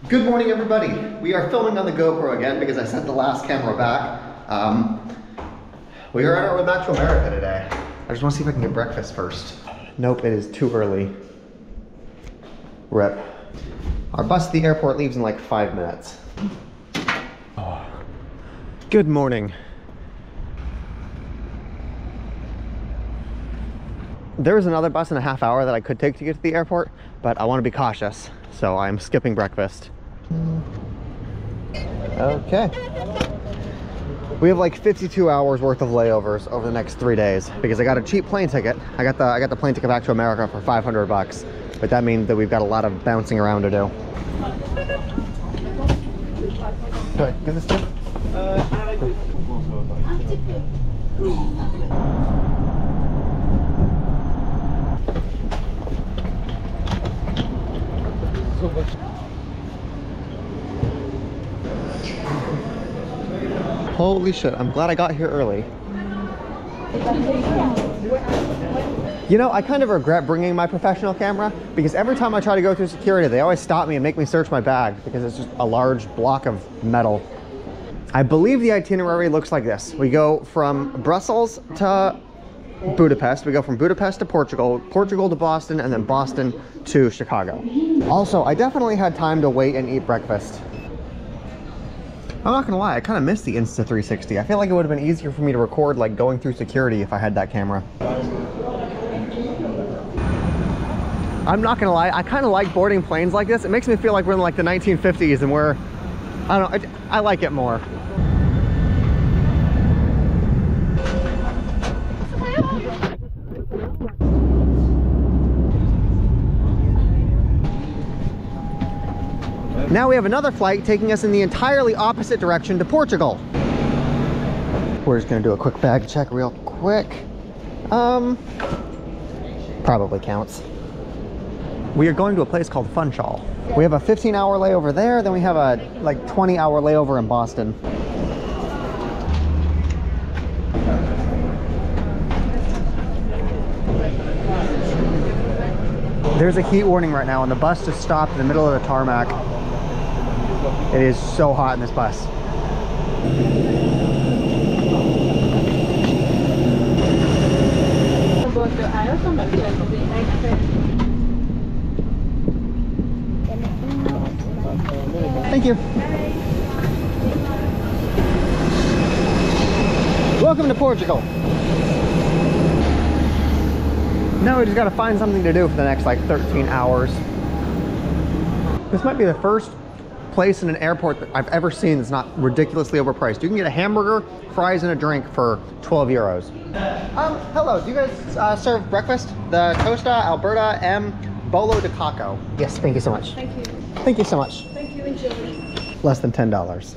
Good morning, everybody. We are filming on the GoPro again because I sent the last camera back. We are on our way back to America today. I just want to see if I can get breakfast first. Nope, it is too early. Rip. Our bus to the airport leaves in like 5 minutes. Oh. Good morning. There's another bus in a half hour that I could take to get to the airport, but I want to be cautious, so I'm skipping breakfast. Okay. We have like 52 hours worth of layovers over the next 3 days because I got a cheap plane ticket. I got the plane ticket back to America for $500, but that means that we've got a lot of bouncing around to do. Good. Give this tip. Holy shit, I'm glad I got here early. You know, I kind of regret bringing my professional camera because every time I try to go through security, they always stop me and make me search my bag because it's just a large block of metal. I believe the itinerary looks like this. We go from Brussels to Budapest. We go from Budapest to Portugal, Portugal to Boston, and then Boston to Chicago. Also, I definitely had time to wait and eat breakfast. I'm not gonna lie, I kind of miss the Insta360. I feel like it would have been easier for me to record like going through security if I had that camera. I'm not gonna lie, I kind of like boarding planes like this. It makes me feel like we're in like the 1950s and we're, I don't know, I like it more. Now we have another flight taking us in the entirely opposite direction to Portugal. We're just gonna do a quick bag check real quick. Probably counts. We are going to a place called Funchal. We have a 15-hour layover there, then we have a like 20-hour layover in Boston. There's a heat warning right now and the bus just stopped in the middle of the tarmac. It is so hot in this bus. Thank you. Welcome to Portugal. Now we just gotta find something to do for the next like 13 hours. This might be the first place in an airport that I've ever seen that's not ridiculously overpriced. You can get a hamburger, fries, and a drink for 12 euros. Hello, do you guys serve breakfast? The Tosta Alberta M Bolo de Caco. Yes, thank you so much. Thank you. Thank you so much. Thank you, enjoy. Less than $10.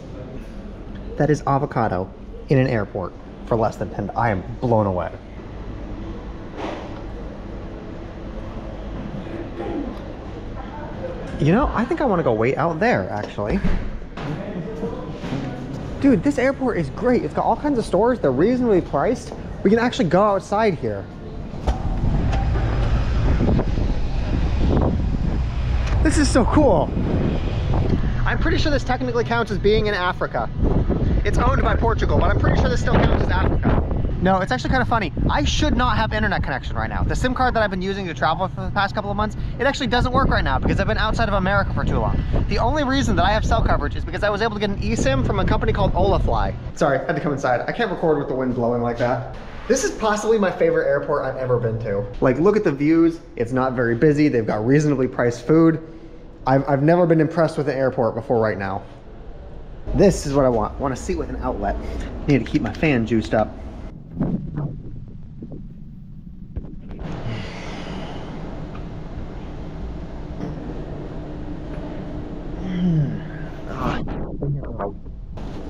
That is avocado in an airport for less than $10. I am blown away. You know, I think I want to go wait out there, actually. Dude, this airport is great. It's got all kinds of stores. They're reasonably priced. We can actually go outside here. This is so cool. I'm pretty sure this technically counts as being in Africa. It's owned by Portugal, but I'm pretty sure this still counts as Africa. No, it's actually kind of funny. I should not have internet connection right now. The SIM card that I've been using to travel for the past couple of months, it actually doesn't work right now because I've been outside of America for too long. The only reason that I have cell coverage is because I was able to get an eSIM from a company called Olafly. Sorry, I had to come inside. I can't record with the wind blowing like that. This is possibly my favorite airport I've ever been to. Like, look at the views. It's not very busy. They've got reasonably priced food. I've never been impressed with an airport before right now. This is what I want. I want a seat with an outlet. I need to keep my fan juiced up.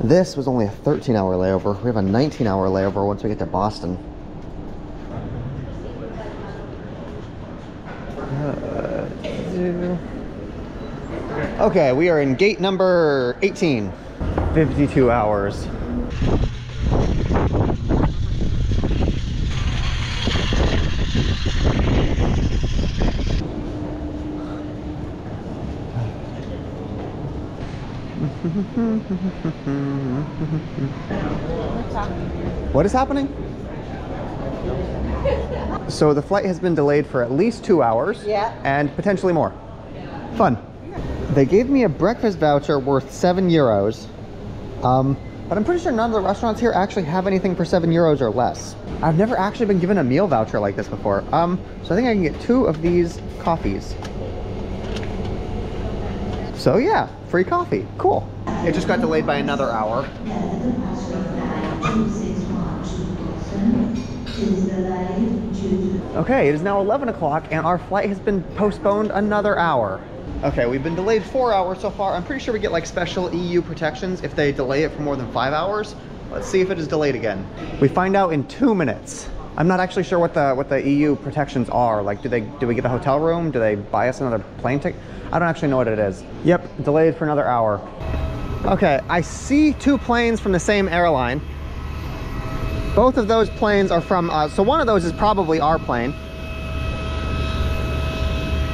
This was only a 13-hour layover. We have a 19-hour layover once we get to Boston. Okay, we are in gate number 18. 52 hours. What is happening? So the flight has been delayed for at least 2 hours. Yeah. And potentially more. Fun. They gave me a breakfast voucher worth €7. But I'm pretty sure none of the restaurants here actually have anything for €7 or less. I've never actually been given a meal voucher like this before. So I think I can get 2 of these coffees. So yeah, free coffee. Cool. It just got delayed by another hour. Okay, it is now 11 o'clock and our flight has been postponed another hour. Okay, we've been delayed 4 hours so far. I'm pretty sure we get like special EU protections if they delay it for more than 5 hours. Let's see if it is delayed again. We find out in 2 minutes. I'm not actually sure what the EU protections are. Like, do we get a hotel room? Do they buy us another plane ticket? I don't actually know what it is. Yep, delayed for another hour. Okay, I see 2 planes from the same airline. Both of those planes are from, so one of those is probably our plane.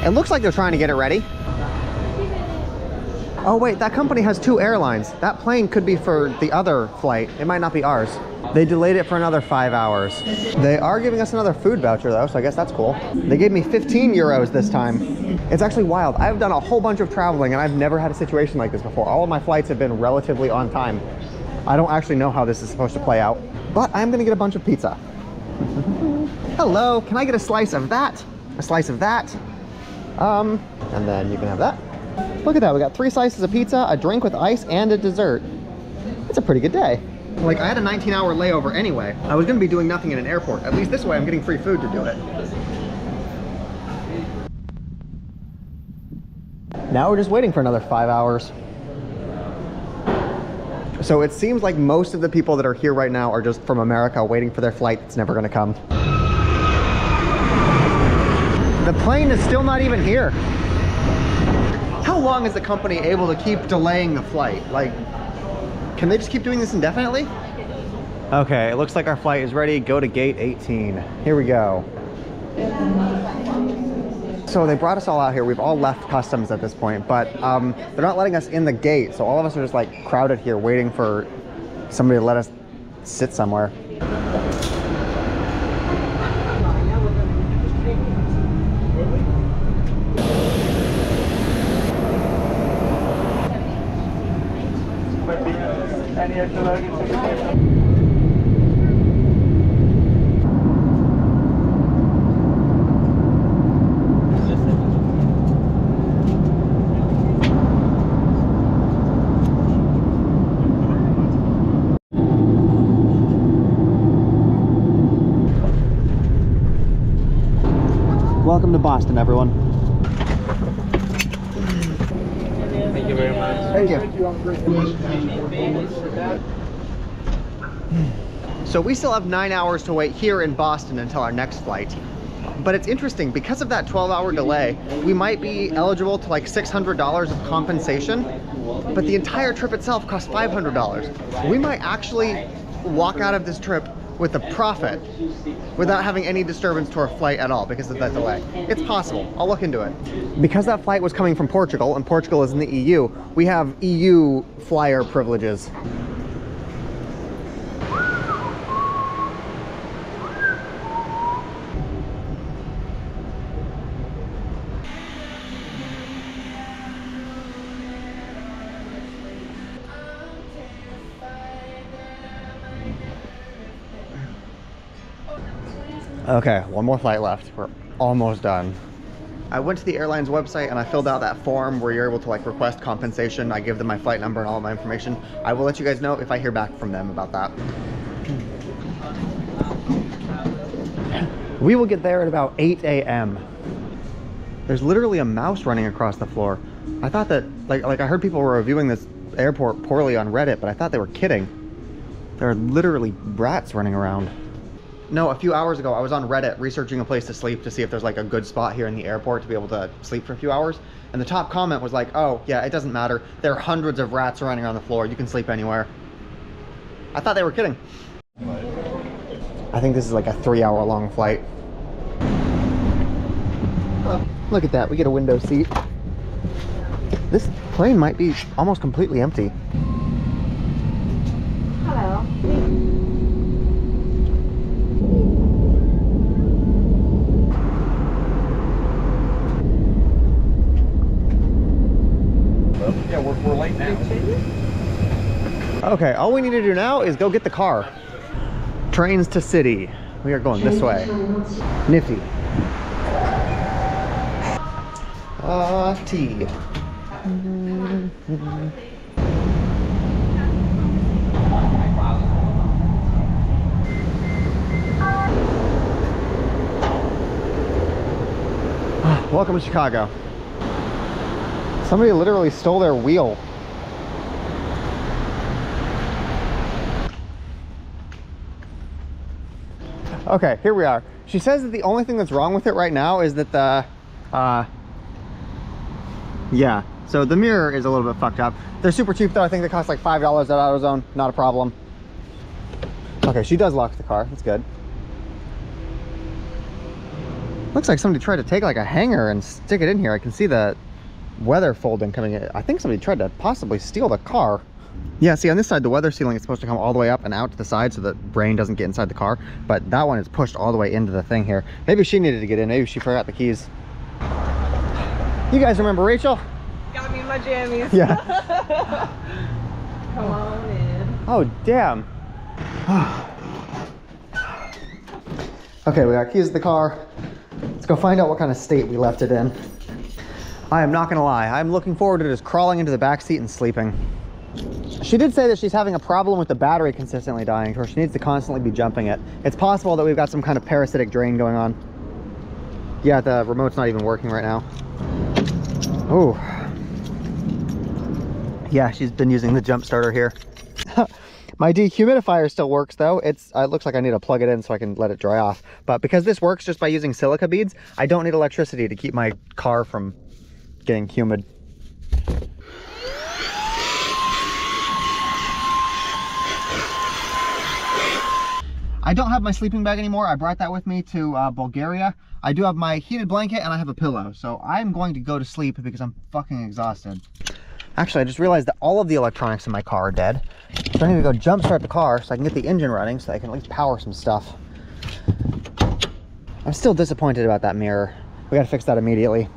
It looks like they're trying to get it ready. Oh wait, that company has 2 airlines. That plane could be for the other flight. It might not be ours. They delayed it for another 5 hours. They are giving us another food voucher though, so I guess that's cool. They gave me €15 this time. It's actually wild. I've done a whole bunch of traveling and I've never had a situation like this before. All of my flights have been relatively on time. I don't actually know how this is supposed to play out, but I'm gonna get a bunch of pizza. Hello, can I get a slice of that? A slice of that? And then you can have that. Look at that, we got 3 slices of pizza, a drink with ice, and a dessert. It's a pretty good day. Like, I had a 19-hour layover anyway. I was gonna be doing nothing in an airport. At least this way I'm getting free food to do it. Now we're just waiting for another 5 hours. So it seems like most of the people that are here right now are just from America waiting for their flight that's never gonna come. The plane is still not even here. How long is the company able to keep delaying the flight? Like, can they just keep doing this indefinitely? Okay, it looks like our flight is ready. Go to gate 18. Here we go. So they brought us all out here. We've all left customs at this point, but they're not letting us in the gate. So all of us are just like crowded here waiting for somebody to let us sit somewhere. Welcome to Boston, everyone. Thank you very much. Thank you. So we still have 9 hours to wait here in Boston until our next flight. But it's interesting, because of that 12-hour delay, we might be eligible to like $600 of compensation, but the entire trip itself costs $500. We might actually walk out of this trip with a profit without having any disturbance to our flight at all because of that delay. It's possible. I'll look into it. Because that flight was coming from Portugal, and Portugal is in the EU, we have EU flyer privileges. Okay, one more flight left. We're almost done. I went to the airline's website and I filled out that form where you're able to like request compensation. I give them my flight number and all of my information. I will let you guys know if I hear back from them about that. We will get there at about 8 a.m. There's literally a mouse running across the floor. I thought that, like I heard people were reviewing this airport poorly on Reddit, but I thought they were kidding. There are literally rats running around. No, a few hours ago, I was on Reddit researching a place to sleep to see if there's like a good spot here in the airport to be able to sleep for a few hours. And the top comment was like, oh yeah, it doesn't matter. There are hundreds of rats running around the floor. You can sleep anywhere. I thought they were kidding. I think this is like a 3-hour long flight. Look at that, we get a window seat. This plane might be almost completely empty. Hello. Yeah, we're late now. Okay, all we need to do now is go get the car. Trains to city. We are going this way. Nifty. Tea. Welcome to Chicago. Somebody literally stole their wheel. Okay, here we are. She says that the only thing that's wrong with it right now is that the, yeah, so the mirror is a little bit fucked up. They're super cheap though. I think they cost like $5 at AutoZone. Not a problem. Okay, she does lock the car. That's good. Looks like somebody tried to take like a hanger and stick it in here. I can see the weather folding coming in. I think somebody tried to possibly steal the car. Yeah, see on this side, the weather sealing is supposed to come all the way up and out to the side so that rain doesn't get inside the car. But that one is pushed all the way into the thing here. Maybe she needed to get in. Maybe she forgot the keys. You guys remember Rachel? Got me in my jammies. Yeah. Come on in. Oh, damn. Okay, we got keys to the car. Let's go find out what kind of state we left it in. I am not gonna lie, I'm looking forward to just crawling into the back seat and sleeping. She did say that she's having a problem with the battery consistently dying, or she needs to constantly be jumping it. It's possible that we've got some kind of parasitic drain going on. Yeah, the remote's not even working right now. Oh. Yeah, she's been using the jump starter here. My dehumidifier still works though. It looks like I need to plug it in so I can let it dry off. But because this works just by using silica beads, I don't need electricity to keep my car from getting humid. I don't have my sleeping bag anymore. I brought that with me to Bulgaria. I do have my heated blanket and I have a pillow. So I'm going to go to sleep because I'm fucking exhausted. Actually, I just realized that all of the electronics in my car are dead. So I need to go jump start the car so I can get the engine running so I can at least power some stuff. I'm still disappointed about that mirror. We gotta fix that immediately.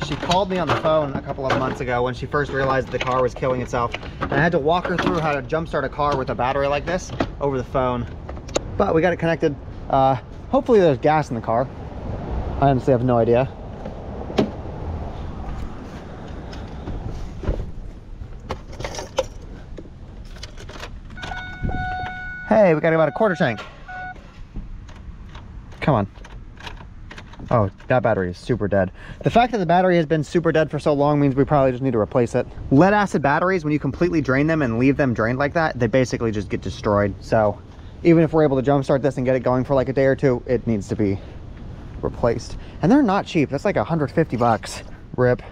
She called me on the phone a couple of months ago when she first realized the car was killing itself. And I had to walk her through how to jump start a car with a battery like this over the phone. But we got it connected. Hopefully there's gas in the car. I honestly have no idea. Hey, we got about a quarter tank. Come on. Oh, that battery is super dead. The fact that the battery has been super dead for so long means we probably just need to replace it. Lead acid batteries, when you completely drain them and leave them drained like that, they basically just get destroyed. So even if we're able to jumpstart this and get it going for like a day or two, it needs to be replaced. And they're not cheap. That's like 150 bucks. Rip.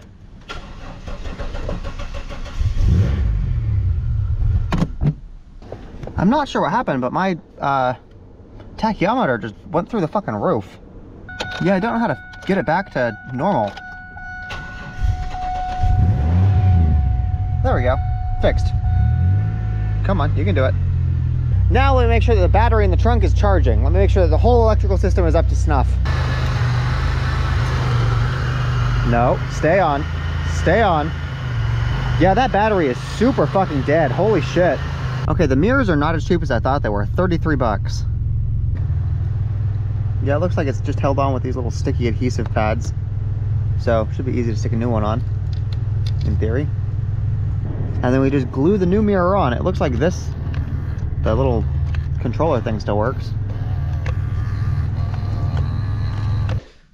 I'm not sure what happened, but my tachyometer just went through the fucking roof. Yeah, I don't know how to get it back to normal. There we go. Fixed. Come on, you can do it. Now let me make sure that the battery in the trunk is charging. Let me make sure that the whole electrical system is up to snuff. No, stay on. Stay on. Yeah, that battery is super fucking dead. Holy shit. Okay, the mirrors are not as cheap as I thought they were. 33 bucks. Yeah, it looks like it's just held on with these little sticky adhesive pads. So, should be easy to stick a new one on, in theory. And then we just glue the new mirror on. It looks like this, the little controller thing still works.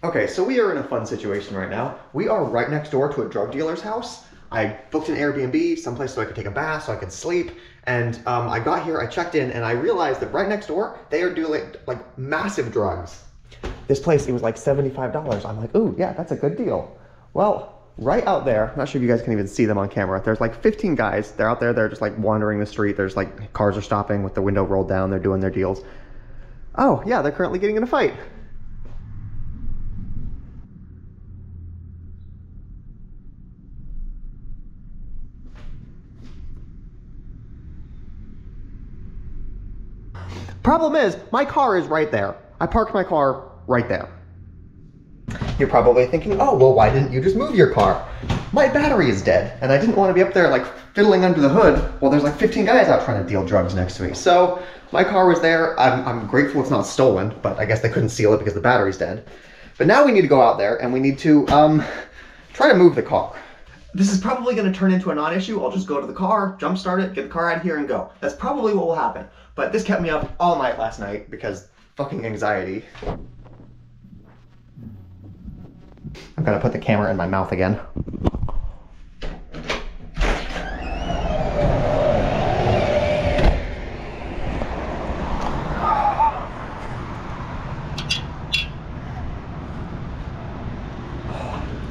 Okay, so we are in a fun situation right now. We are right next door to a drug dealer's house. I booked an Airbnb, someplace so I could take a bath, so I could sleep. And I got here, I checked in, and I realized that right next door, they are doing like massive drugs. This place, it was like $75. I'm like, ooh, yeah, that's a good deal. Well, right out there, I'm not sure if you guys can even see them on camera. There's like 15 guys. They're out there, they're just like wandering the street. There's like cars are stopping with the window rolled down. They're doing their deals. Oh, yeah, they're currently getting in a fight. Problem is, my car is right there. I parked my car right there. You're probably thinking, oh, well, why didn't you just move your car? My battery is dead, and I didn't want to be up there like fiddling under the hood while there's like 15 guys out trying to deal drugs next to me. So my car was there. I'm grateful it's not stolen, but I guess they couldn't seal it because the battery's dead. But now we need to go out there and we need to try to move the car. This is probably going to turn into a non-issue. I'll just go to the car, jump start it, get the car out of here and go. That's probably what will happen. But this kept me up all night last night because fucking anxiety. I'm gonna put the camera in my mouth again.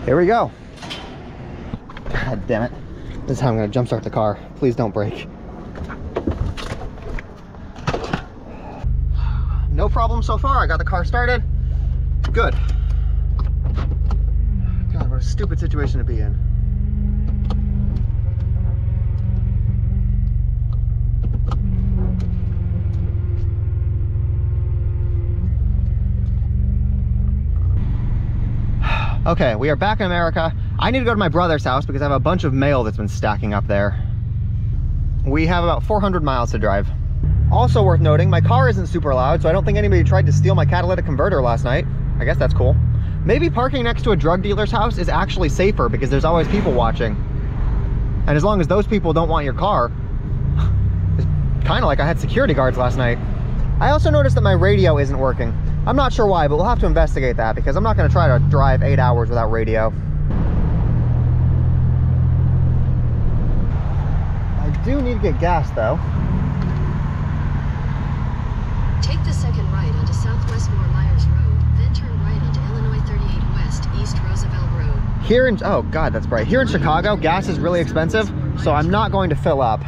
Here we go. God damn it. This is how I'm gonna jumpstart the car. Please don't break. No problem so far. I got the car started. Good. God, what a stupid situation to be in. Okay, we are back in America. I need to go to my brother's house because I have a bunch of mail that's been stacking up there. We have about 400 miles to drive. Also worth noting, my car isn't super loud, so I don't think anybody tried to steal my catalytic converter last night. I guess that's cool. Maybe parking next to a drug dealer's house is actually safer because there's always people watching. And as long as those people don't want your car, it's kind of like I had security guards last night. I also noticed that my radio isn't working. I'm not sure why, but we'll have to investigate that because I'm not going to try to drive 8 hours without radio. I do need to get gas though. Take the second right onto Southwest Fort Myers Road, then turn right onto Illinois 38 West, East Roosevelt Road. Here in, oh God, that's bright. Here in Chicago, gas is really expensive, so I'm not going to fill up.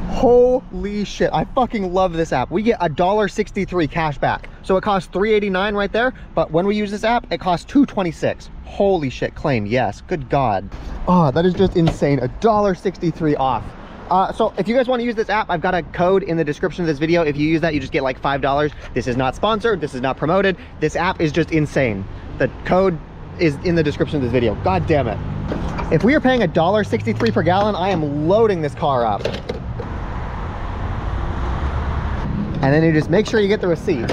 Holy shit, I fucking love this app. We get $1.63 cash back. So it costs $3.89 right there, but when we use this app, it costs $2.26. Holy shit, claim, yes, good God. Oh, that is just insane, $1.63 off. So if you guys want to use this app, I've got a code in the description of this video. If you use that, you just get like $5. This is not sponsored, this is not promoted. This app is just insane. The code is in the description of this video. God damn it. If we are paying $1.63 per gallon, I am loading this car up. And then you just make sure you get the receipt.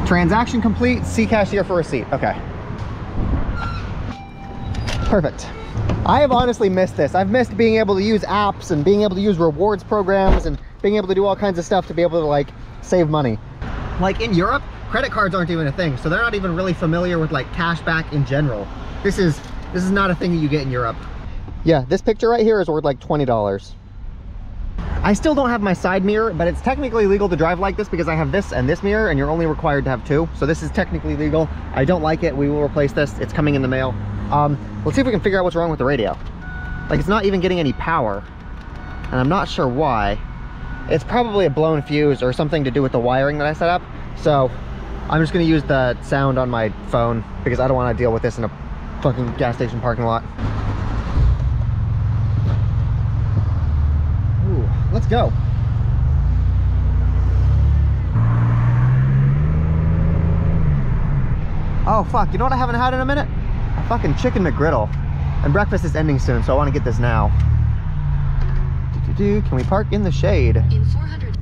Transaction complete, see cashier for receipt. Okay. Perfect. I have honestly missed this. I've missed being able to use apps and being able to use rewards programs and being able to do all kinds of stuff to be able to like save money. Like in Europe, credit cards aren't even a thing, so they're not even really familiar with like cash back in general. This is not a thing that you get in Europe. Yeah, this picture right here is worth like $20. I still don't have my side mirror, but it's technically legal to drive like this because I have this and this mirror, and you're only required to have two. So this is technically legal. I don't like it. We will replace this. It's coming in the mail. Let's see if we can figure out what's wrong with the radio. Like, it's not even getting any power, and I'm not sure why. It's probably a blown fuse or something to do with the wiring that I set up. So I'm just gonna use the sound on my phone because I don't want to deal with this in a fucking gas station parking lot. Ooh, let's go. Oh fuck, you know what I haven't had in a minute? A fucking chicken McGriddle. And breakfast is ending soon, so I want to get this now. Can we park in the shade? In 400.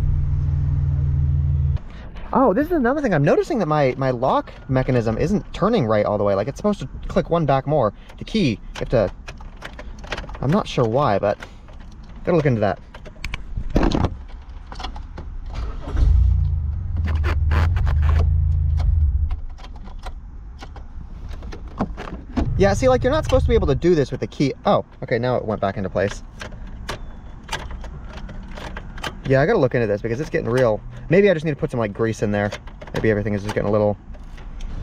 Oh, this is another thing. I'm noticing that my lock mechanism isn't turning right all the way. Like, it's supposed to click one back more. The key, you have to... I'm not sure why, but... gotta look into that. Yeah, see, like, you're not supposed to be able to do this with the key. Oh, okay, now it went back into place. Yeah, I gotta look into this because it's getting real. Maybe I just need to put some, like, grease in there. Maybe everything is just getting a little...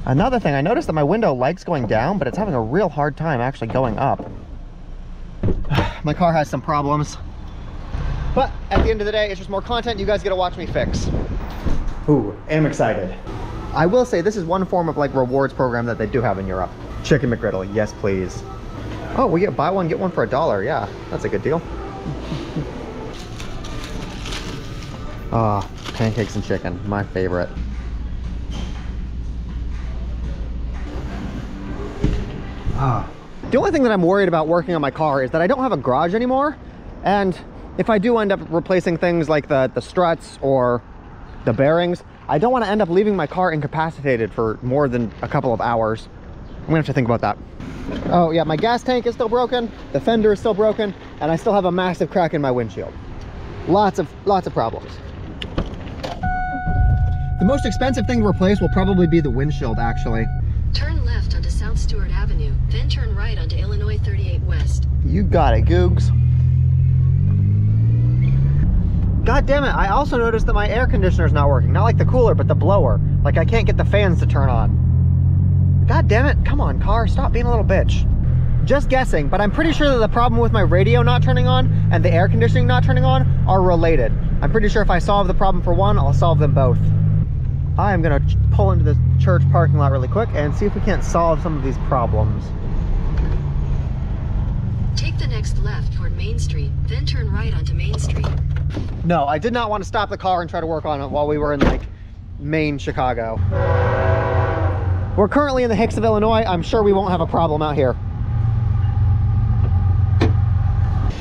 Another thing, I noticed that my window likes going down, but it's having a real hard time actually going up. My car has some problems. But at the end of the day, it's just more content you guys get to watch me fix. Ooh, am excited. I will say this is one form of, like, rewards program that they do have in Europe. Chicken McGriddle, yes please. Oh, we get buy one, get one for $1. Yeah, that's a good deal. Pancakes and chicken, my favorite. The only thing that I'm worried about working on my car is that I don't have a garage anymore. And if I do end up replacing things like the struts or the bearings, I don't want to end up leaving my car incapacitated for more than a couple of hours. I'm gonna have to think about that. Oh yeah, my gas tank is still broken, the fender is still broken, and I still have a massive crack in my windshield. Lots of problems. The most expensive thing to replace will probably be the windshield, actually. Turn left onto South Stewart Avenue, then turn right onto Illinois 38 West. You got it, Googs. God damn it, I also noticed that my air conditioner is not working. Not like the cooler, but the blower. Like I can't get the fans to turn on. God damn it, come on car, stop being a little bitch. Just guessing, but I'm pretty sure that the problem with my radio not turning on and the air conditioning not turning on are related. I'm pretty sure if I solve the problem for one, I'll solve them both. I'm gonna pull into the church parking lot really quick and see if we can't solve some of these problems. Take the next left toward Main Street, then turn right onto Main Street. No, I did not want to stop the car and try to work on it while we were in like Maine, Chicago. We're currently in the Hicks of Illinois. I'm sure we won't have a problem out here.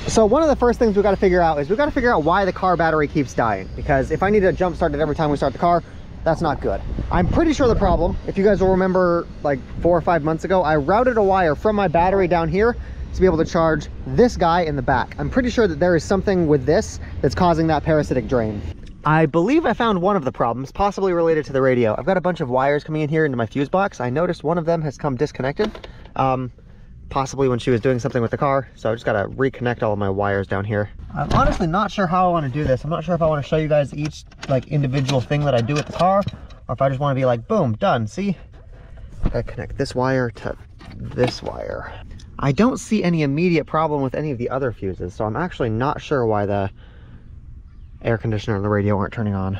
So one of the first things we've got to figure out is we've got to figure out why the car battery keeps dying. Because if I need to jump start it every time we start the car, that's not good. I'm pretty sure the problem, if you guys will remember like 4 or 5 months ago, I routed a wire from my battery down here to be able to charge this guy in the back. I'm pretty sure that there is something with this that's causing that parasitic drain. I believe I found one of the problems, possibly related to the radio. I've got a bunch of wires coming in here into my fuse box. I noticed one of them has come disconnected, possibly when she was doing something with the car. So I just gotta reconnect all of my wires down here. I'm honestly not sure how I want to do this. I'm not sure if I want to show you guys each like individual thing that I do with the car, or if I just want to be like, boom, done. See, I gotta connect this wire to this wire. I don't see any immediate problem with any of the other fuses, so I'm actually not sure why the air conditioner and the radio aren't turning on.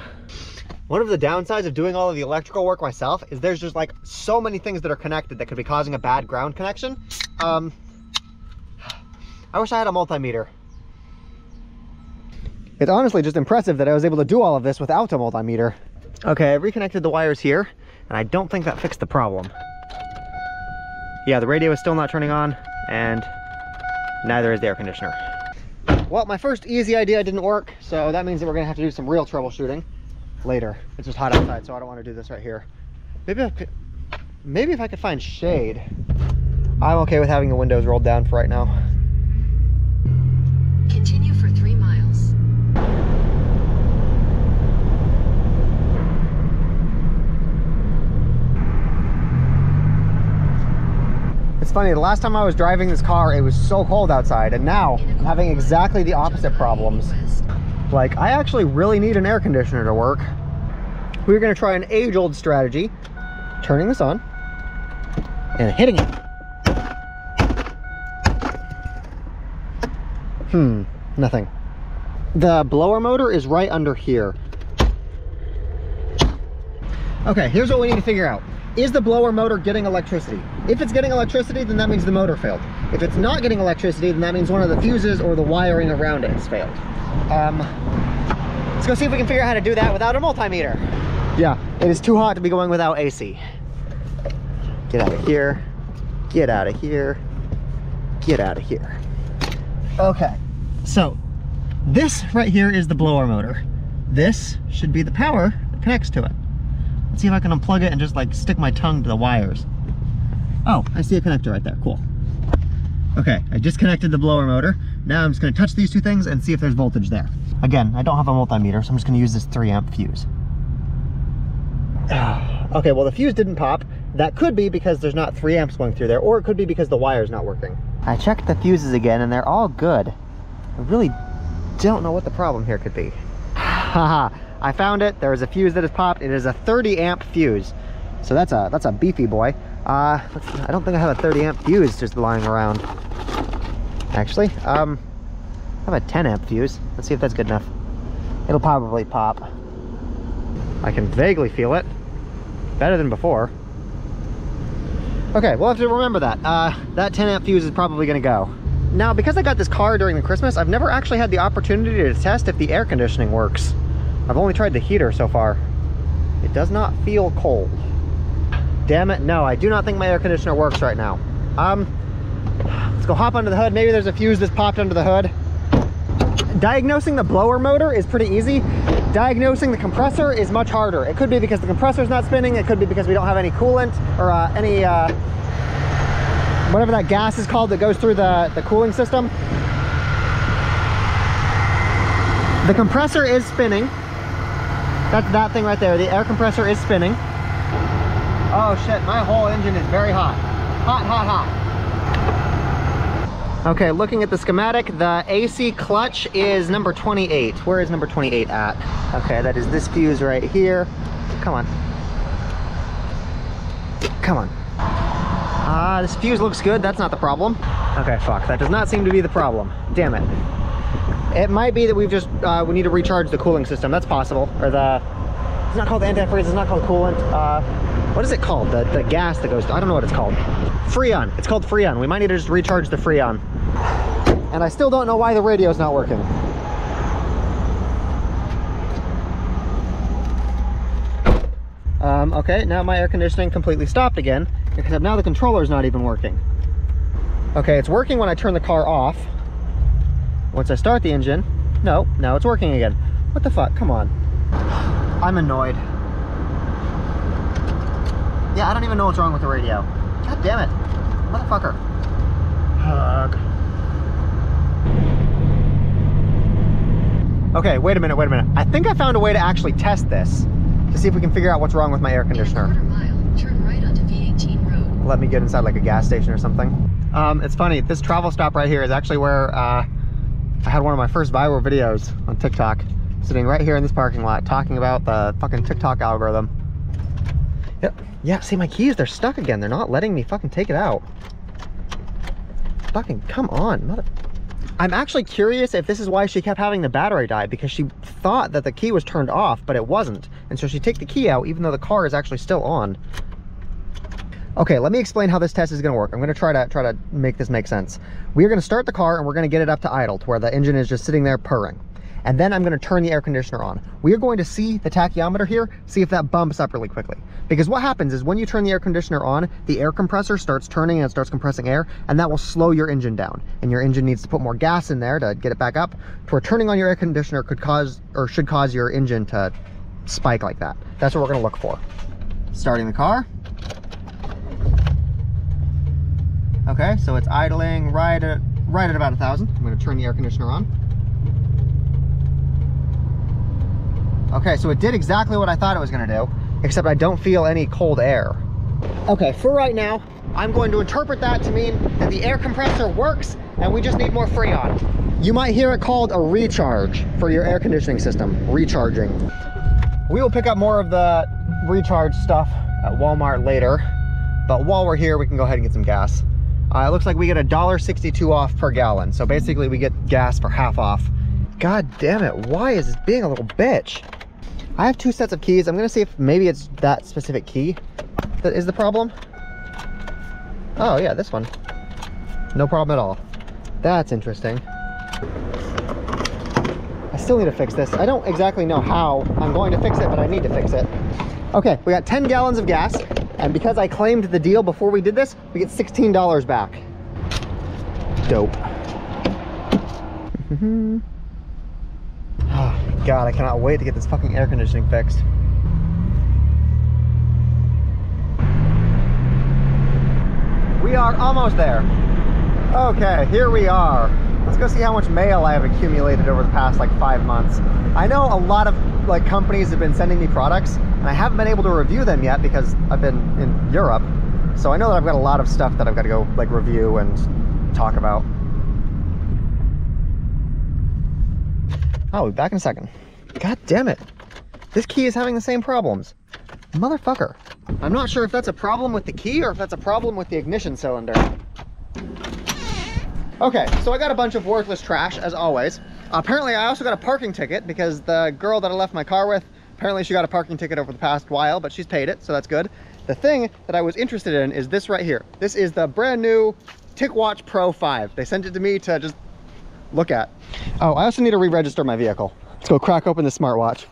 One of the downsides of doing all of the electrical work myself is there's just like so many things that are connected that could be causing a bad ground connection. I wish I had a multimeter. It's honestly just impressive that I was able to do all of this without a multimeter. Okay, I reconnected the wires here, and I don't think that fixed the problem. Yeah, the radio is still not turning on, and neither is the air conditioner. Well, my first easy idea didn't work, so that means that we're gonna have to do some real troubleshooting later. It's just hot outside, so I don't want to do this right here. Maybe if I could find shade. I'm okay with having the windows rolled down for right now. Continue for 3 miles. It's funny, the last time I was driving this car, it was so cold outside, and now I'm having exactly the opposite problems. Like, I actually really need an air conditioner to work. We're gonna try an age-old strategy, turning this on and hitting it. Nothing. The blower motor is right under here. Okay, here's what we need to figure out. Is the blower motor getting electricity? If it's getting electricity, then that means the motor failed. If it's not getting electricity, then that means one of the fuses or the wiring around it has failed. Let's go see if we can figure out how to do that without a multimeter. Yeah, it is too hot to be going without AC. Get out of here. Get out of here. Get out of here. Okay, so this right here is the blower motor. This should be the power that connects to it. Let's see if I can unplug it and just like stick my tongue to the wires. Oh, I see a connector right there, cool. Okay, I just connected the blower motor. Now I'm just gonna touch these two things and see if there's voltage there. Again, I don't have a multimeter, so I'm just gonna use this 3-amp fuse. Okay, well the fuse didn't pop. That could be because there's not 3 amps going through there, or it could be because the wire's not working. I checked the fuses again and they're all good. I really don't know what the problem here could be. Haha, I found it. There is a fuse that has popped. It is a 30-amp fuse. So that's a beefy boy. I don't think I have a 30-amp fuse just lying around. Actually, I have a 10-amp fuse. Let's see if that's good enough. It'll probably pop. I can vaguely feel it. Better than before. Okay, we'll have to remember that. That 10-amp fuse is probably gonna go. Now, because I got this car during the Christmas, I've never actually had the opportunity to test if the air conditioning works. I've only tried the heater so far. It does not feel cold. Damn it, no, I do not think my air conditioner works right now. Let's go hop under the hood. Maybe there's a fuse that's popped under the hood. Diagnosing the blower motor is pretty easy. Diagnosing the compressor is much harder. It could be because the compressor's not spinning. It could be because we don't have any coolant or whatever that gas is called that goes through the cooling system. The compressor is spinning. That's that thing right there. The air compressor is spinning. Oh shit, my whole engine is very hot. Hot, hot, hot. Okay, looking at the schematic, the AC clutch is number 28. Where is number 28 at? Okay, that is this fuse right here. Come on. Come on. This fuse looks good. That's not the problem. Okay, fuck. That does not seem to be the problem. Damn it. It might be that we've just, we need to recharge the cooling system. That's possible. Or it's not called antifreeze, it's not called coolant. What is it called? The gas that goes, I don't know what it's called. Freon. It's called Freon. We might need to just recharge the Freon. And I still don't know why the radio's not working. Okay, now my air conditioning completely stopped again, except now the controller's not even working. Okay, it's working when I turn the car off. Once I start the engine, no, now it's working again. What the fuck? Come on. I'm annoyed. Yeah, I don't even know what's wrong with the radio. God damn it. Motherfucker. Ugh. Okay, wait a minute. I think I found a way to actually test this to see if we can figure out what's wrong with my air conditioner. In a quarter mile, turn right onto V18 road. Let me get inside like a gas station or something. It's funny, this travel stop right here is actually where I had one of my first viral videos on TikTok, sitting right here in this parking lot talking about the fucking TikTok algorithm. Yep. Yeah, see my keys, they're stuck again. They're not letting me fucking take it out. Fucking come on, mother. I'm actually curious if this is why she kept having the battery die, because she thought that the key was turned off, but it wasn't. And so she take the key out even though the car is actually still on. Okay, let me explain how this test is gonna work. I'm gonna try to make this make sense. We are gonna start the car and we're gonna get it up to idle to where the engine is just sitting there purring. And then I'm gonna turn the air conditioner on. We are going to see the tachyometer here, see if that bumps up really quickly. Because what happens is when you turn the air conditioner on, the air compressor starts turning and it starts compressing air, and that will slow your engine down. And your engine needs to put more gas in there to get it back up, to where turning on your air conditioner could cause, or should cause your engine to spike like that. That's what we're gonna look for. Starting the car. Okay, so it's idling right at about 1,000. I'm gonna turn the air conditioner on. Okay, so it did exactly what I thought it was gonna do, except I don't feel any cold air. Okay, for right now, I'm going to interpret that to mean that the air compressor works and we just need more Freon. You might hear it called a recharge for your air conditioning system, recharging. We will pick up more of the recharge stuff at Walmart later, but while we're here, we can go ahead and get some gas. It looks like we get $1.62 off per gallon, so basically we get gas for half off. God damn it, why is this being a little bitch? I have 2 sets of keys. I'm gonna see if maybe it's that specific key that is the problem. Oh yeah, this one. No problem at all. That's interesting. I still need to fix this. I don't exactly know how I'm going to fix it, but I need to fix it. Okay, we got 10 gallons of gas, and because I claimed the deal before we did this, we get $16 back. Dope. Oh, God, I cannot wait to get this fucking air conditioning fixed. We are almost there. Okay, here we are. Let's go see how much mail I have accumulated over the past like 5 months. I know a lot of like companies have been sending me products, and I haven't been able to review them yet because I've been in Europe. So I know that I've got a lot of stuff that I've got to go like review and talk about. I'll be back in a second. God damn it. This key is having the same problems. Motherfucker. I'm not sure if that's a problem with the key or if that's a problem with the ignition cylinder. Okay, so I got a bunch of worthless trash, as always. Apparently, I also got a parking ticket because the girl that I left my car with, apparently she got a parking ticket over the past while, but she's paid it, so that's good. The thing that I was interested in is this right here. This is the brand new TicWatch Pro 5. They sent it to me to just look at. Oh, I also need to re-register my vehicle. Let's go crack open the smartwatch.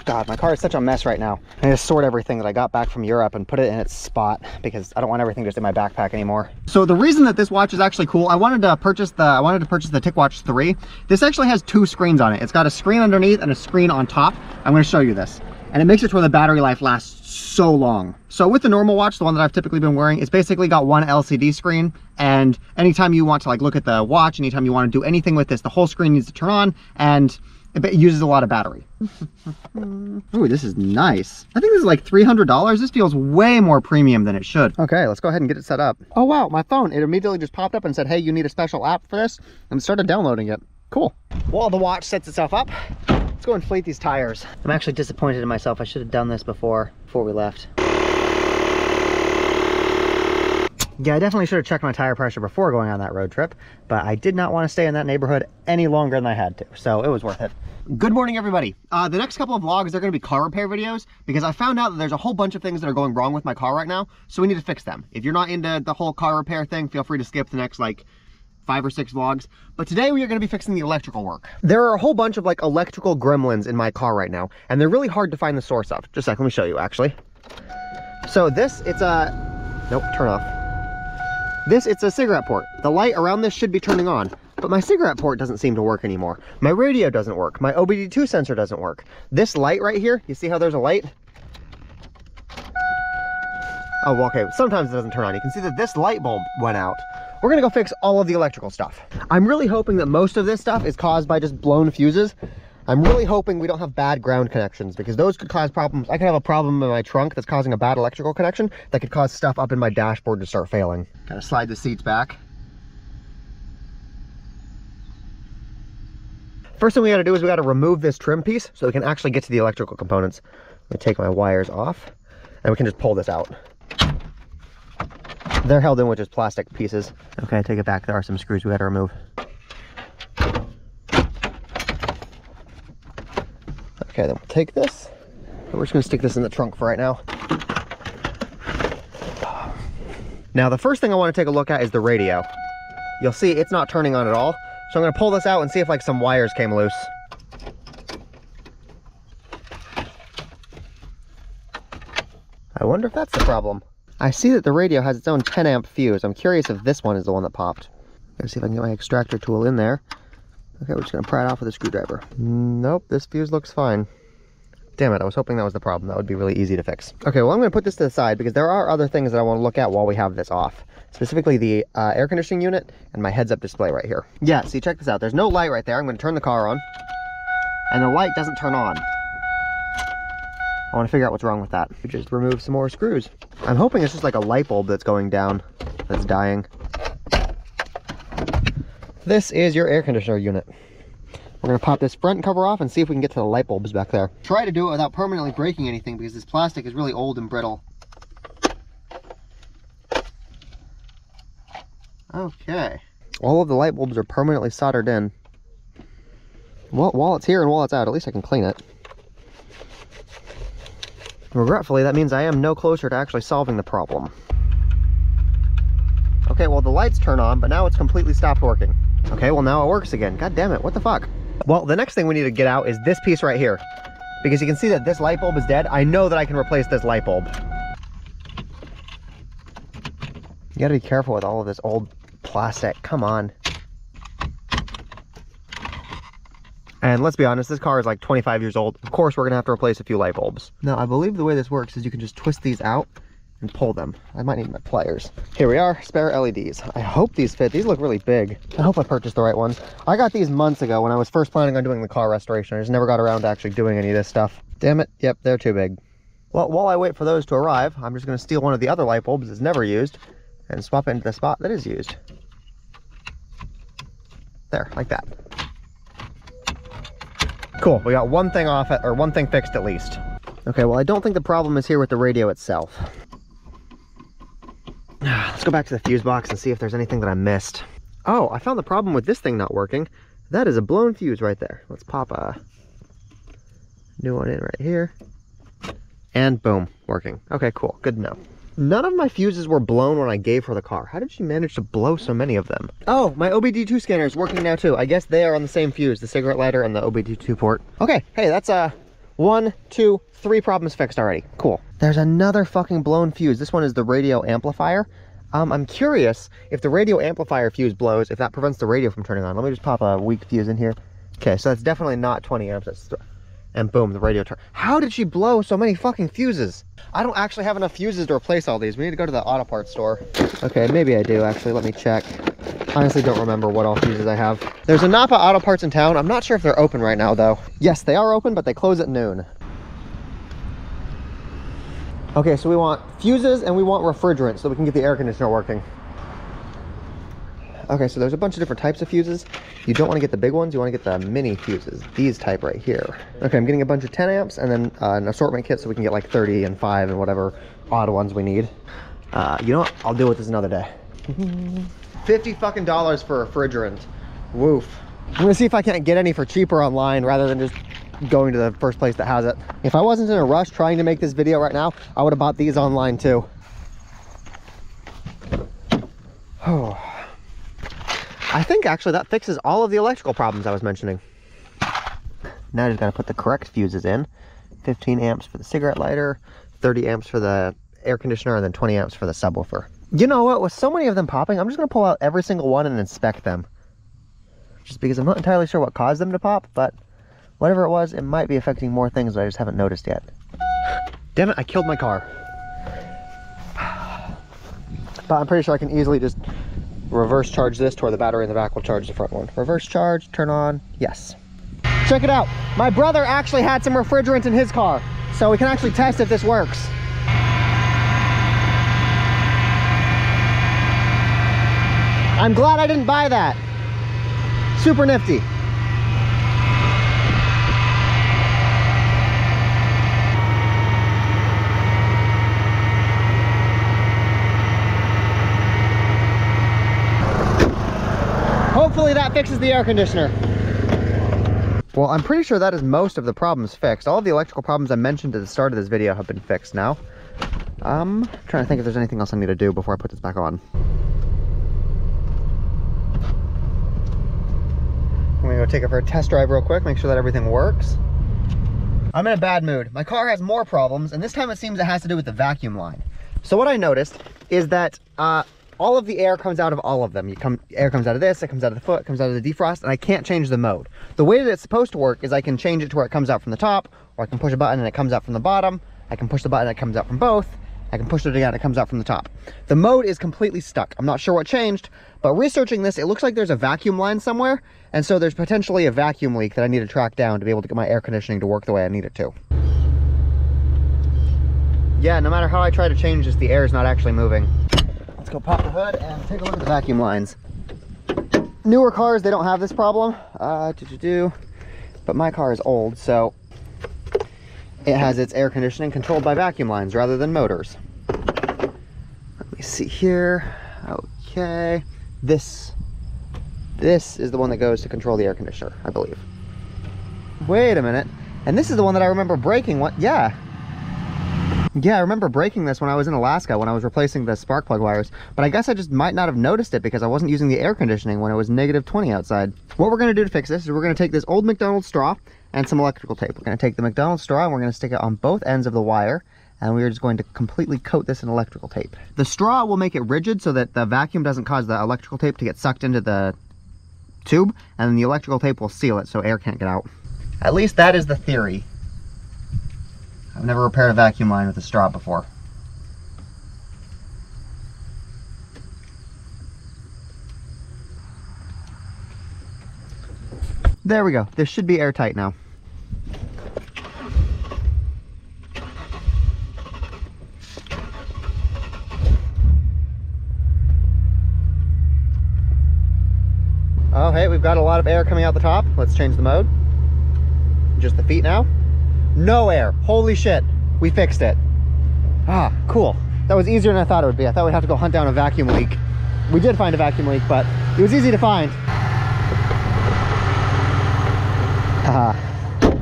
God, my car is such a mess right now. I need to sort everything that I got back from Europe and put it in its spot because I don't want everything just in my backpack anymore. So the reason that this watch is actually cool, I wanted to purchase the TicWatch 3. This actually has 2 screens on it. It's got a screen underneath and a screen on top. I'm going to show you this. And it makes it to where the battery life lasts so long. So with the normal watch, the one that I've typically been wearing, it's basically got one LCD screen, and anytime you want to like look at the watch, anytime you want to do anything with this, the whole screen needs to turn on, and it uses a lot of battery. Ooh, this is nice. I think this is like $300. This feels way more premium than it should. Okay, let's go ahead and get it set up. Oh wow, my phone, it immediately just popped up and said, hey, you need a special app for this, and started downloading it. Cool. While the watch sets itself up, let's go inflate these tires. I'm actually disappointed in myself. I should have done this before we left. Yeah, I definitely should have checked my tire pressure before going on that road trip, but I did not want to stay in that neighborhood any longer than I had to, so it was worth it. Good morning, everybody. The next couple of vlogs, they're going to be car repair videos because I found out that there's a whole bunch of things that are going wrong with my car right now, so we need to fix them. If you're not into the whole car repair thing, feel free to skip the next like 5 or 6 vlogs. But today we are going to be fixing the electrical work. There are a whole bunch of like electrical gremlins in my car right now, and they're really hard to find the source of. Just a sec, let me show you actually. So this, it's a, nope, turn off. This, it's a cigarette port. The light around this should be turning on, but my cigarette port doesn't seem to work anymore. My radio doesn't work. My OBD2 sensor doesn't work. This light right here, you see how there's a light? Oh, well, okay, sometimes it doesn't turn on. You can see that this light bulb went out. We're gonna go fix all of the electrical stuff. I'm really hoping that most of this stuff is caused by just blown fuses. I'm really hoping we don't have bad ground connections because those could cause problems. I could have a problem in my trunk that's causing a bad electrical connection that could cause stuff up in my dashboard to start failing. Gotta slide the seats back. First thing we gotta do is we gotta remove this trim piece so we can actually get to the electrical components. Let me take my wires off and we can just pull this out. They're held in with just plastic pieces. Okay, take it back. There are some screws we gotta remove. Okay, then we'll take this. We're just gonna stick this in the trunk for right now. Now, the first thing I wanna take a look at is the radio. You'll see it's not turning on at all. So I'm gonna pull this out and see if like some wires came loose. I wonder if that's the problem. I see that the radio has its own 10 amp fuse. I'm curious if this one is the one that popped. Let's see if I can get my extractor tool in there. Okay, we're just gonna pry it off with a screwdriver. Nope, this fuse looks fine. Damn it, I was hoping that was the problem. That would be really easy to fix. Okay, well I'm gonna put this to the side because there are other things that I wanna look at while we have this off. Specifically the air conditioning unit and my heads-up display right here. Yeah, see, check this out. There's no light right there. I'm gonna turn the car on and the light doesn't turn on. I wanna figure out what's wrong with that. We just remove some more screws. I'm hoping it's just like a light bulb that's going down, that's dying. This is your air conditioner unit. We're gonna pop this front cover off and see if we can get to the light bulbs back there. Try to do it without permanently breaking anything because this plastic is really old and brittle. Okay. All of the light bulbs are permanently soldered in. Well, while it's here and while it's out, at least I can clean it. Regretfully, that means I am no closer to actually solving the problem. Okay, well the lights turn on, but now it's completely stopped working. Okay, well now it works again. God damn it, what the fuck? Well, the next thing we need to get out is this piece right here. Because you can see that this light bulb is dead. I know that I can replace this light bulb. You gotta be careful with all of this old plastic, come on. And let's be honest, this car is like 25 years old. Of course, we're gonna have to replace a few light bulbs. Now, I believe the way this works is you can just twist these out and pull them. I might need my pliers. Here we are, spare LEDs. I hope these fit. These look really big. I hope I purchased the right ones. I got these months ago when I was first planning on doing the car restoration. I just never got around to actually doing any of this stuff. Damn it, yep, they're too big. Well, while I wait for those to arrive, I'm just gonna steal one of the other light bulbs that's never used and swap it into the spot that is used. There, like that. Cool, we got one thing off, or one thing fixed at least. Okay, well I don't think the problem is here with the radio itself. Let's go back to the fuse box and see if there's anything that I missed. Oh, I found the problem with this thing not working. That is a blown fuse right there. Let's pop a new one in right here. And boom, working. Okay, cool, good to know. None of my fuses were blown when I gave her the car. How did she manage to blow so many of them? Oh, my OBD2 scanner is working now too. I guess they are on the same fuse, the cigarette lighter and the OBD2 port. Okay, hey, that's 1, 2, 3 problems fixed already. Cool. There's another fucking blown fuse. This one is the radio amplifier. I'm curious if the radio amplifier fuse blows, if that prevents the radio from turning on. Let me just pop a weak fuse in here. Okay, so that's definitely not 20 amps. That's and boom, the radio turn. How did she blow so many fucking fuses? I don't actually have enough fuses to replace all these. We need to go to the auto parts store. Okay, maybe I do actually. Let me check. Honestly, don't remember what all fuses I have. There's a Napa Auto Parts in town. I'm not sure if they're open right now though. Yes, they are open, but they close at noon. Okay, so we want fuses and we want refrigerant so we can get the air conditioner working. Okay, so there's a bunch of different types of fuses. You don't want to get the big ones, you want to get the mini fuses, these type right here. Okay, I'm getting a bunch of 10 amps and then an assortment kit so we can get like 30 and 5 and whatever odd ones we need. You know what, I'll deal with this another day. $50 fucking for refrigerant. Woof. I'm gonna see if I can't get any for cheaper online rather than just going to the first place that has it. If I wasn't in a rush trying to make this video right now, I would have bought these online too. Oh. I think actually that fixes all of the electrical problems I was mentioning. Now I just gotta put the correct fuses in. 15 amps for the cigarette lighter, 30 amps for the air conditioner, and then 20 amps for the subwoofer. You know what, with so many of them popping, I'm just gonna pull out every single one and inspect them. Just because I'm not entirely sure what caused them to pop, but whatever it was, it might be affecting more things that I just haven't noticed yet. Damn it, I killed my car. But I'm pretty sure I can easily just reverse charge this to where the battery in the back will charge the front one. Reverse charge, turn on, yes. Check it out. My brother actually had some refrigerant in his car, so we can actually test if this works. I'm glad I didn't buy that. Super nifty. Hopefully that fixes the air conditioner. Well, I'm pretty sure that is most of the problems fixed. All of the electrical problems I mentioned at the start of this video have been fixed now. I'm trying to think if there's anything else I need to do before I put this back on. I'm gonna go take it for a test drive real quick, make sure that everything works. I'm in a bad mood. My car has more problems, and this time it seems it has to do with the vacuum line. So what I noticed is that all of the air comes out of all of them. Air comes out of this, it comes out of the foot, it comes out of the defrost, and I can't change the mode. The way that it's supposed to work is I can change it to where it comes out from the top, or I can push a button and it comes out from the bottom. I can push the button and it comes out from both. I can push it again, it comes out from the top. The mode is completely stuck. I'm not sure what changed, but researching this, it looks like there's a vacuum line somewhere, and so there's potentially a vacuum leak that I need to track down to be able to get my air conditioning to work the way I need it to. Yeah, no matter how I try to change this, the air is not actually moving. Let's go pop the hood and take a look at the vacuum lines. Newer cars, they don't have this problem, but my car is old, so it has its air conditioning controlled by vacuum lines rather than motors. Let me see here. Okay, this is the one that goes to control the air conditioner, I believe. Wait a minute, and this is the one that I remember breaking. What? Yeah, I remember breaking this when I was in Alaska when I was replacing the spark plug wires, but I guess I just might not have noticed it because I wasn't using the air conditioning when it was -20 outside. What we're gonna do to fix this is we're gonna take this old McDonald's straw and some electrical tape. We're gonna take the McDonald's straw and we're gonna stick it on both ends of the wire, and we're just going to completely coat this in electrical tape. The straw will make it rigid so that the vacuum doesn't cause the electrical tape to get sucked into the tube, and then the electrical tape will seal it so air can't get out. At least that is the theory. I've never repaired a vacuum line with a straw before. There we go. This should be airtight now. Oh, hey, we've got a lot of air coming out the top. Let's change the mode. Just the feet now. No air. Holy shit. We fixed it. Ah, cool. That was easier than I thought it would be. I thought we'd have to go hunt down a vacuum leak. We did find a vacuum leak, but it was easy to find. Haha.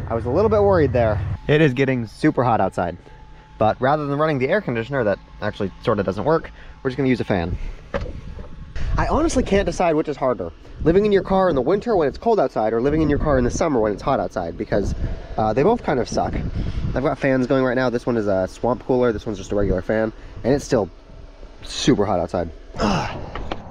I was a little bit worried there. It is getting super hot outside, But rather than running the air conditioner that actually sort of doesn't work, we're just gonna use a fan. I honestly can't decide which is harder. Living in your car in the winter when it's cold outside, or living in your car in the summer when it's hot outside, because they both kind of suck. I've got fans going right now. This one is a swamp cooler, this one's just a regular fan, and it's still super hot outside.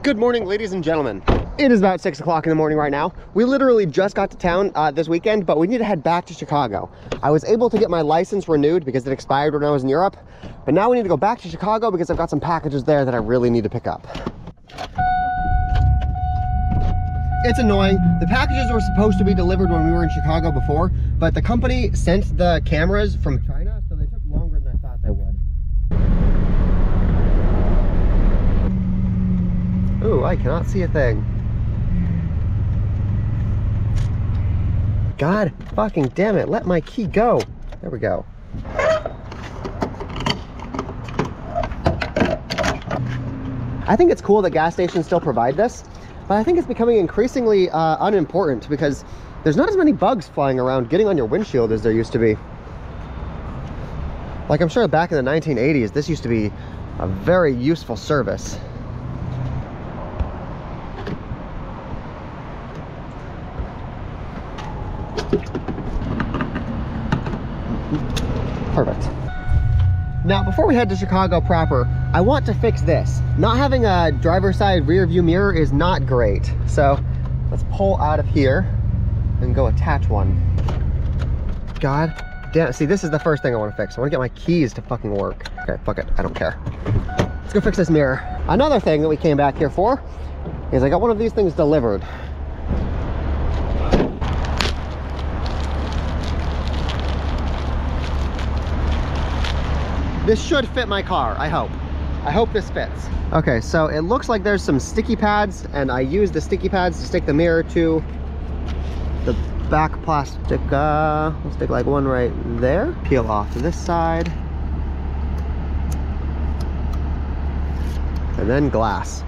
Good morning, ladies and gentlemen. It is about 6 o'clock in the morning right now. We literally just got to town this weekend, but we need to head back to Chicago. I was able to get my license renewed because it expired when I was in Europe, but now we need to go back to Chicago because I've got some packages there that I really need to pick up. It's annoying. The packages were supposed to be delivered when we were in Chicago before, but the company sent the cameras from China, so they took longer than I thought they would. Ooh, I cannot see a thing. God fucking damn it, let my key go. There we go. I think it's cool that gas stations still provide this, but I think it's becoming increasingly unimportant because there's not as many bugs flying around getting on your windshield as there used to be. Like, I'm sure back in the 1980s, this used to be a very useful service. Perfect. Now, before we head to Chicago proper, I want to fix this. Not having a driver's side rear view mirror is not great. So let's pull out of here and go attach one. God damn, see, this is the first thing I want to fix. I want to get my keys to fucking work. Okay, fuck it, I don't care. Let's go fix this mirror. Another thing that we came back here for is I got one of these things delivered. This should fit my car, I hope. I hope this fits. Okay, so it looks like there's some sticky pads, and I used the sticky pads to stick the mirror to the back plastic. We'll stick like one right there. Peel off to this side. And then glass.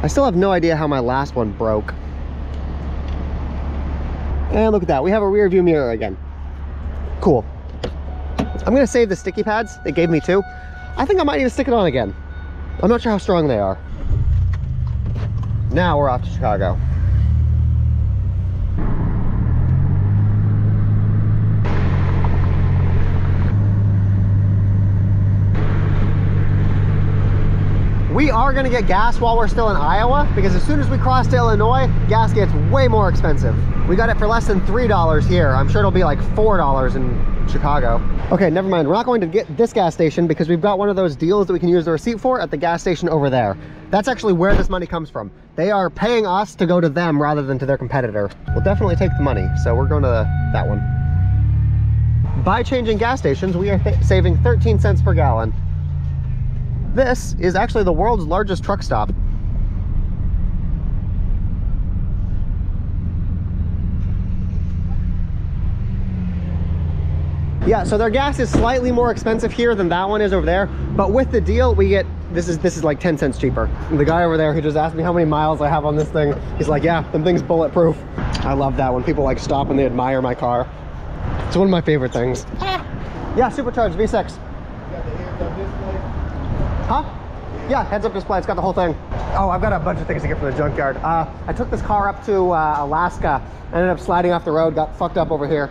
I still have no idea how my last one broke. And look at that, we have a rear view mirror again. Cool. I'm gonna save the sticky pads. They gave me two. I think I might need to stick it on again. I'm not sure how strong they are. Now we're off to Chicago. We are gonna get gas while we're still in Iowa, because as soon as we cross to Illinois, gas gets way more expensive. We got it for less than $3 here. I'm sure it'll be like $4 in Chicago. Okay, never mind. We're not going to get this gas station because we've got one of those deals that we can use the receipt for at the gas station over there. That's actually where this money comes from. They are paying us to go to them rather than to their competitor. We'll definitely take the money, so we're going to that one. By changing gas stations, we are saving 13 cents per gallon. This is actually the world's largest truck stop. Yeah, so their gas is slightly more expensive here than that one is over there, but with the deal we get, this is like 10 cents cheaper. And the guy over there who just asked me how many miles I have on this thing, he's like, yeah, them thing's bulletproof. I love that when people like stop and they admire my car. It's one of my favorite things. Yeah, supercharged V6. Got the heads-up display? Huh? Yeah, heads-up display, it's got the whole thing. Oh, I've got a bunch of things to get from the junkyard. I took this car up to Alaska, ended up sliding off the road, got fucked up over here.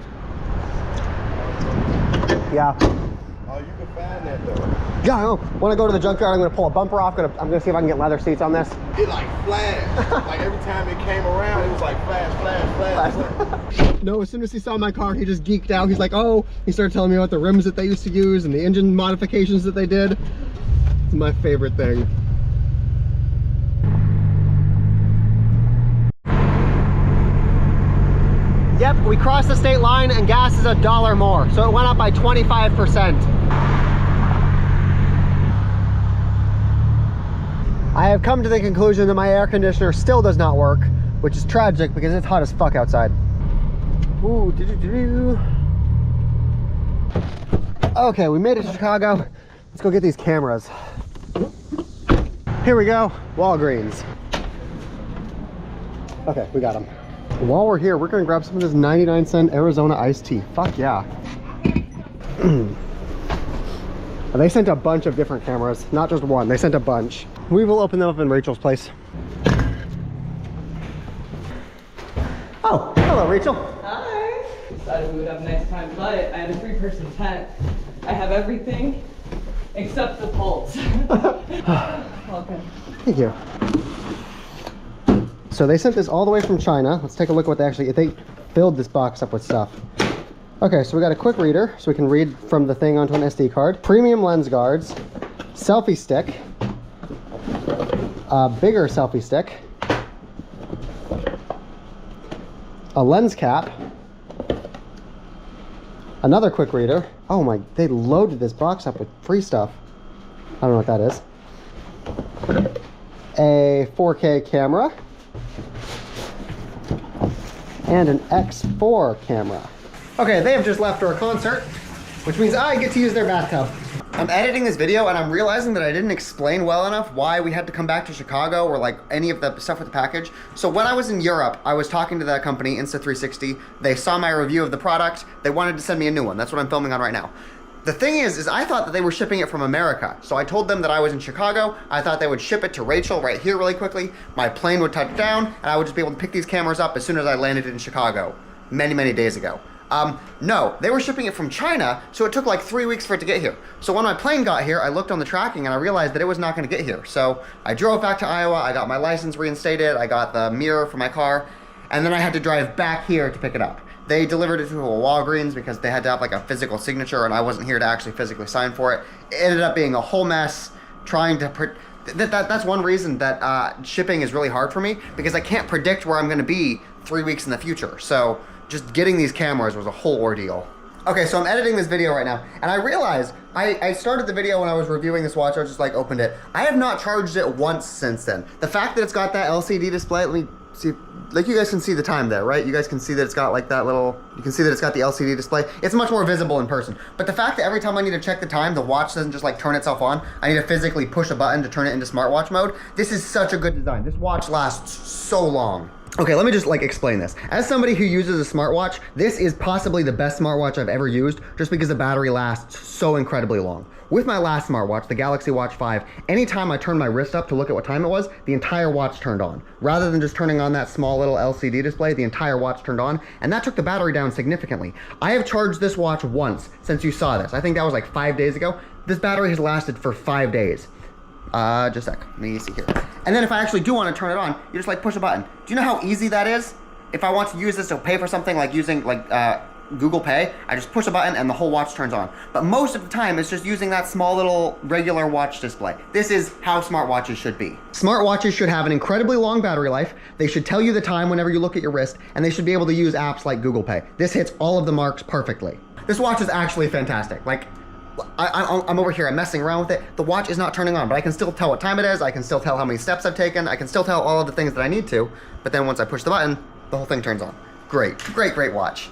Yeah. Oh, you can find that though. Yeah, I know. When I go to the junkyard, I'm gonna pull a bumper off. I'm gonna see if I can get leather seats on this. It like flashed. Like every time it came around, it was like flash, flash, flash. No, as soon as he saw my car, he just geeked out. He's like, oh, he started telling me about the rims that they used to use and the engine modifications that they did. It's my favorite thing. Yep, we crossed the state line and gas is $1 more, so it went up by 25%. I have come to the conclusion that my air conditioner still does not work, which is tragic because it's hot as fuck outside. Ooh, Okay, we made it to Chicago. Let's go get these cameras. Here we go, Walgreens. Okay, we got them. While we're here, we're gonna grab some of this 99-cent Arizona iced tea. Fuck yeah. They sent a bunch of different cameras, not just one. They sent a bunch. We will open them up in Rachel's place. Oh, hello, Rachel. Hi. Decided we would have a nice time, but I had a 3-person tent. I have everything except the poles. Welcome. Thank you. So they sent this all the way from China. Let's take a look at what they filled this box up with stuff. Okay, so we got a quick reader, so we can read from the thing onto an SD card. Premium lens guards, selfie stick, a bigger selfie stick, a lens cap, another quick reader. Oh my, they loaded this box up with free stuff. I don't know what that is. A 4K camera, and an X4 camera. Okay, they have just left for a concert, which means I get to use their bathtub. I'm editing this video and I'm realizing that I didn't explain well enough why we had to come back to Chicago or like any of the stuff with the package. So when I was in Europe, I was talking to that company, Insta360. They saw my review of the product. They wanted to send me a new one. That's what I'm filming on right now. The thing is I thought that they were shipping it from America. So I told them that I was in Chicago. I thought they would ship it to Rachel right here really quickly. My plane would touch down and I would just be able to pick these cameras up as soon as I landed in Chicago many, many days ago. No, they were shipping it from China, so it took like 3 weeks for it to get here. So when my plane got here, I looked on the tracking and I realized that it was not gonna get here. So I drove back to Iowa, I got my license reinstated, I got the mirror for my car, and then I had to drive back here to pick it up. They delivered it to a Walgreens because they had to have like a physical signature and I wasn't here to actually physically sign for it. It ended up being a whole mess trying to... That's one reason that shipping is really hard for me, because I can't predict where I'm gonna be 3 weeks in the future. So just getting these cameras was a whole ordeal. Okay, so I'm editing this video right now, and I realized I started the video when I was reviewing this watch. I just like opened it. I have not charged it once since then. The fact that it's got that LCD display, let me see, like you guys can see the time there, right? You guys can see that it's got like that little, you can see that it's got the LCD display. It's much more visible in person. But the fact that every time I need to check the time, the watch doesn't just like turn itself on. I need to physically push a button to turn it into smartwatch mode. This is such a good design. This watch lasts so long. Okay, let me just like explain this. As somebody who uses a smartwatch, this is possibly the best smartwatch I've ever used just because the battery lasts so incredibly long. With my last smartwatch, the Galaxy Watch 5, anytime I turned my wrist up to look at what time it was, the entire watch turned on. Rather than just turning on that small little LCD display, the entire watch turned on, and that took the battery down significantly. I have charged this watch once since you saw this. I think that was like 5 days ago. This battery has lasted for 5 days. Just a sec, let me see here. And then if I actually do want to turn it on, you just like push a button. Do you know how easy that is? If I want to use this to pay for something like using like Google Pay, I just push a button and the whole watch turns on. But most of the time it's just using that small little regular watch display. This is how smartwatches should be. Smartwatches should have an incredibly long battery life. They should tell you the time whenever you look at your wrist, and they should be able to use apps like Google Pay. This hits all of the marks perfectly. This watch is actually fantastic. Like, I'm over here, I'm messing around with it. The watch is not turning on, but I can still tell what time it is. I can still tell how many steps I've taken. I can still tell all of the things that I need to. But then once I push the button, the whole thing turns on. Great, great, great watch.